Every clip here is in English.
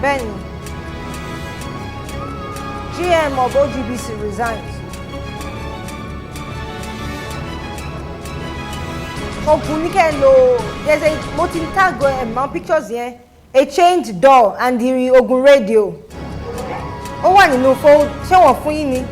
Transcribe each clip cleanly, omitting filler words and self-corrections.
Ben, GM of OGBC resigns. There's a mountain tag and pictures here. A changed door and the Ogun radio. Oh, one in no fold. Show off for you.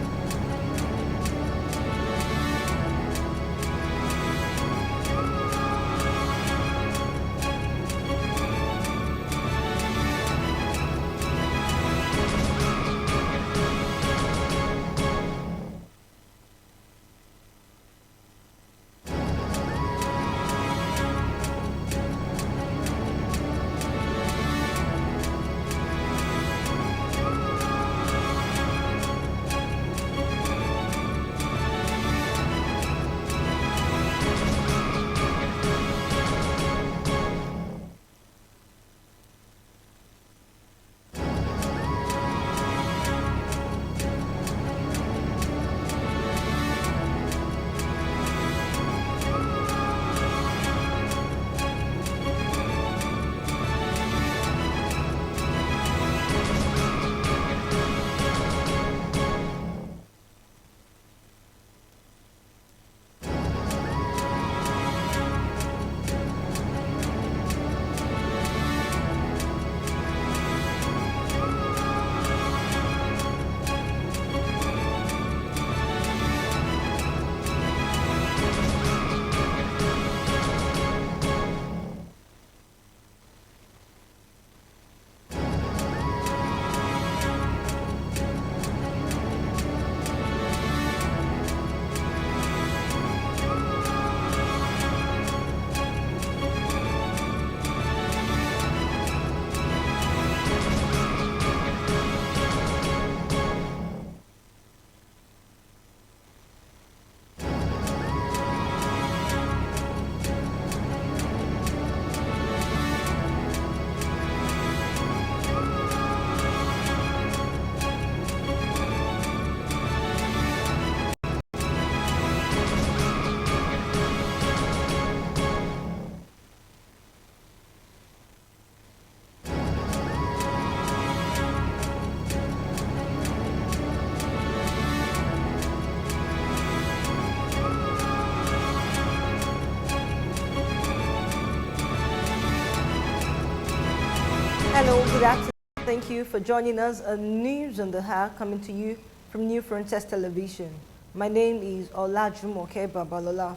Hello, good afternoon. Thank you for joining us on News on the Hour, coming to you from New Frontiers Television. My name is Olajumoke Babalola.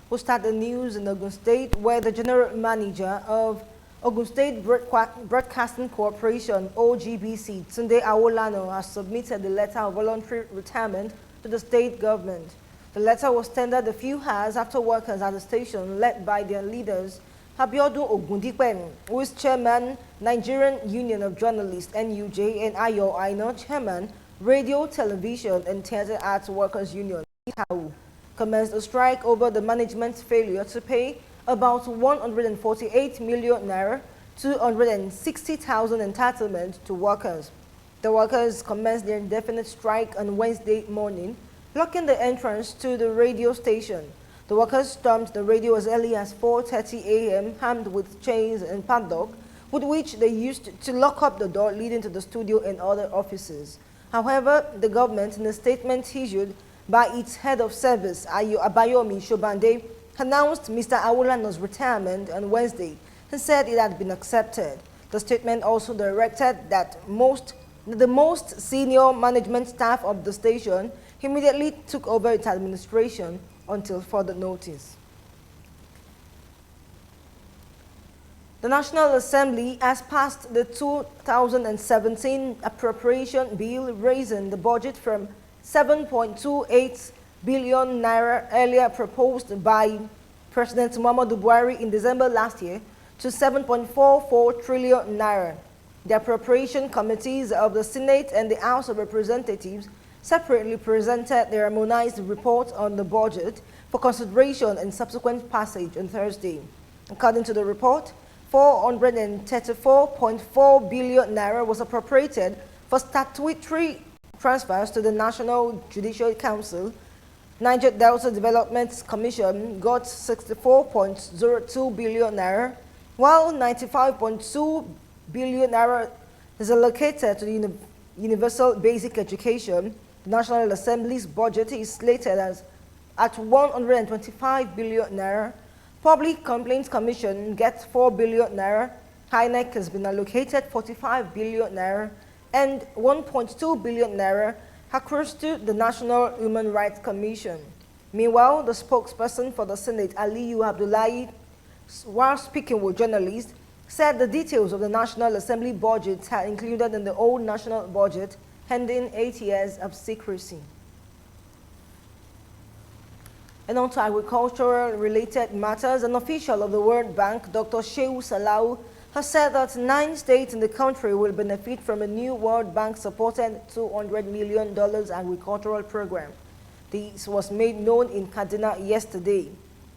We'll start the news in Ogun State, where the General Manager of Ogun State Broadcasting Corporation, OGBC, Tunde Awolano, has submitted the letter of voluntary retirement to the state government. The letter was tendered a few hours after workers at the station, led by their leaders, Abiodun Ogundipe, who is chairman, Nigerian Union of Journalists, NUJ, and Ayo Aino, chairman, Radio, Television, and Theatre Arts Workers Union, ITAU, commenced a strike over the management's failure to pay about 148 million naira, 260,000 entitlement to workers. The workers commenced their indefinite strike on Wednesday morning, blocking the entrance to the radio station. The workers stormed the radio as early as 4:30 a.m., armed with chains and padlock, with which they used to lock up the door leading to the studio and other offices. However, the government, in a statement issued by its head of service, Abayomi Shobande, announced Mr. Awolano's retirement on Wednesday and said it had been accepted. The statement also directed that the most senior management staff of the station immediately took over its administration until further notice. The National Assembly has passed the 2017 appropriation bill, raising the budget from 7.28 billion naira earlier proposed by President Muhammadu Buhari in December last year to 7.44 trillion naira. The appropriation committees of the Senate and the House of Representatives separately presented their harmonized report on the budget for consideration and subsequent passage on Thursday. According to the report, 434.4 billion naira was appropriated for statutory transfers to the National Judicial Council. Niger Delta Development Commission got 64.02 billion naira, while 95.2 billion naira is allocated to the Universal Basic Education. The National Assembly's budget is slated at 125 billion naira. Public Complaints Commission gets 4 billion naira. INEC has been allocated 45 billion naira and 1.2 billion naira accrues to the National Human Rights Commission. Meanwhile, the spokesperson for the Senate, Aliyu Abdullahi, while speaking with journalists, said the details of the National Assembly budget are included in the old national budget, ending 8 years of secrecy. And on to agricultural-related matters, an official of the World Bank, Dr. Shehu Salau, has said that 9 states in the country will benefit from a new World Bank-supported $200 million agricultural program. This was made known in Kaduna yesterday.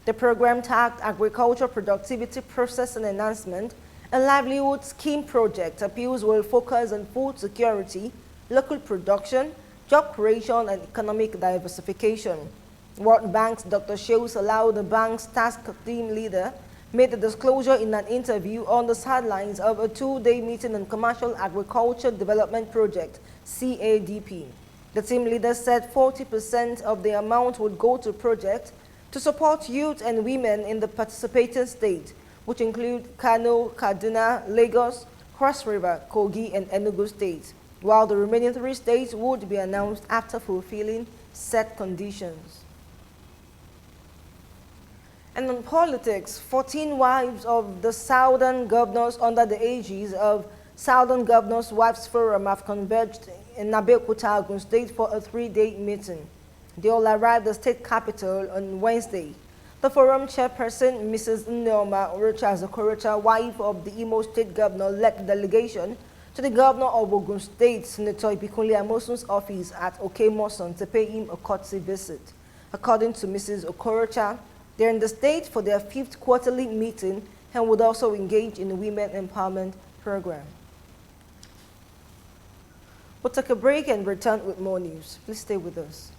The program tagged Agriculture Productivity Processing Enhancement, a livelihood scheme project. Appeals will focus on food security, local production, job creation, and economic diversification. World Bank's Dr. Shehu Salau, the bank's task team leader, made the disclosure in an interview on the sidelines of a 2-day meeting on Commercial Agriculture Development Project, CADP. The team leader said 40% of the amount would go to projects to support youth and women in the participating states, which include Kano, Kaduna, Lagos, Cross River, Kogi, and Enugu states, while the remaining 3 states would be announced after fulfilling set conditions. And on politics, 14 wives of the Southern governors under the aegis of Southern Governors Wives Forum have converged in Abeokuta, Ogun State for a 3-day meeting. They all arrived at the state capital on Wednesday. The forum chairperson, Mrs. Nneoma Okorocha, wife of the Imo State Governor, led the delegation to the Governor of Ogun State, Senator Ibikunle Amosun's office at Okemoson to pay him a courtesy visit. According to Mrs. Okorocha, they're in the state for their 5th quarterly meeting and would also engage in the Women Empowerment Program. We'll take a break and return with more news. Please stay with us.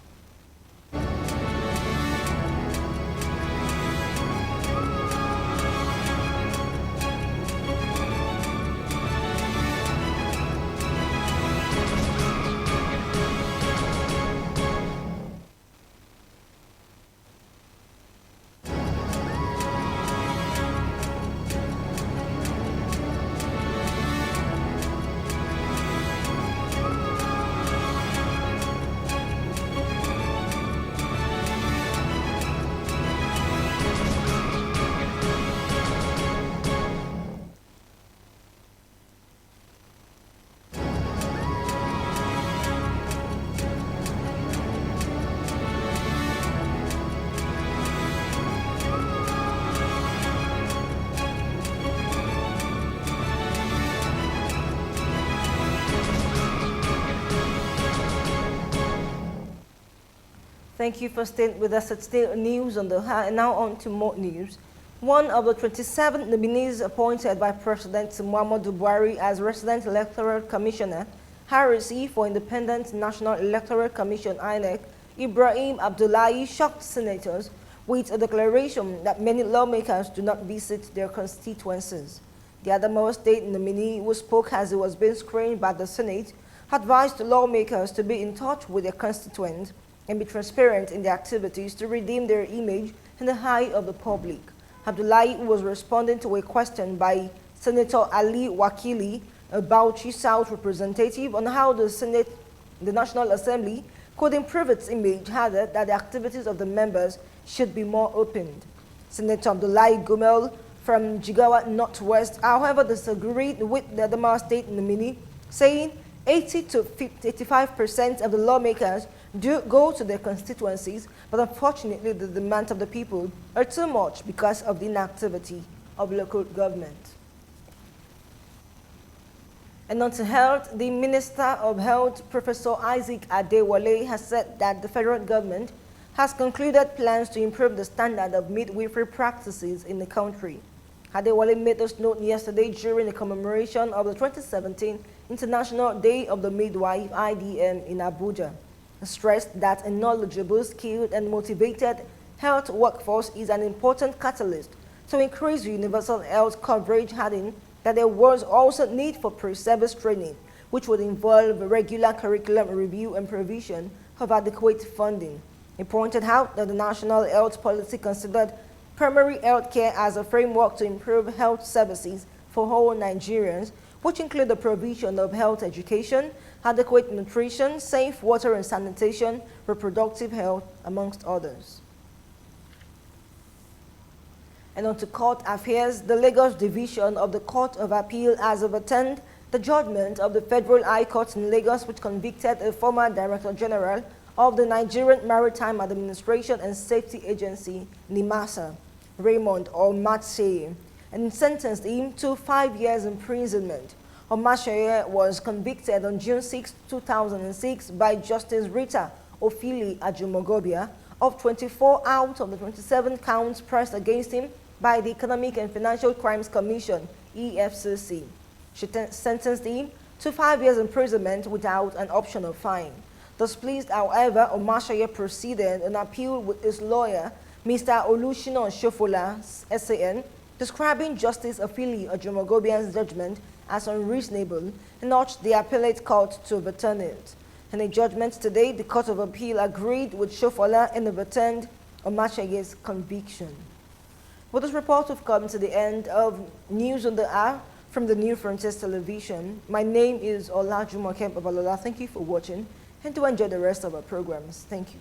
Thank you for staying with us at State News on the High. And now on to more news. One of the 27 nominees appointed by President Muhammadu Buhari as Resident Electoral Commissioner, REC, for Independent National Electoral Commission, INEC, Ibrahim Abdullahi, shocked senators with a declaration that many lawmakers do not visit their constituencies. The Adamawa State nominee, who spoke as he was being screened by the Senate, advised lawmakers to be in touch with their constituents and be transparent in their activities to redeem their image in the eye of the public. Abdullahi was responding to a question by Senator Ali Wakili, a Bauchi South representative, on how the National Assembly could improve its image, added that the activities of the members should be more opened. Senator Abdullahi Gumel from Jigawa Northwest, however, disagreed with the Adamawa State nominee, saying 80 to 85% of the lawmakers do go to their constituencies, but unfortunately the demands of the people are too much because of the inactivity of local government. And on to health, the Minister of Health, Professor Isaac Adewale, has said that the federal government has concluded plans to improve the standard of midwifery practices in the country. Adewale made this note yesterday during the commemoration of the 2017 International Day of the Midwife, IDM, in Abuja. He stressed that a knowledgeable, skilled, and motivated health workforce is an important catalyst to increase universal health coverage, adding that there was also need for pre-service training, which would involve regular curriculum review and provision of adequate funding. He pointed out that the national health policy considered primary health care as a framework to improve health services for all Nigerians, which include the provision of health education, adequate nutrition, safe water and sanitation, reproductive health, amongst others. And on to court affairs, the Lagos Division of the Court of Appeal has overturned the judgment of the Federal High Court in Lagos, which convicted a former Director General of the Nigerian Maritime Administration and Safety Agency, NIMASA, Raymond Omatseye, and sentenced him to 5 years imprisonment. Omatseye was convicted on June 6, 2006 by Justice Rita Ofili Ajumogobia of 24 out of the 27 counts pressed against him by the Economic and Financial Crimes Commission, EFCC. She sentenced him to 5 years imprisonment without an option of fine. Displeased, however, Omatseye proceeded on appeal with his lawyer, Mr. Olushina Shofola, SAN, describing Justice Ofili Ajumogobia's judgment as unreasonable and urged the appellate court to overturn it. In a judgment today, the Court of Appeal agreed with Shofola and overturned Omatseye's conviction. With this report, we've come to the end of News on the Hour from the New Frontiers Television. My name is Olajumoke Babalola. Thank you for watching and to enjoy the rest of our programs. Thank you.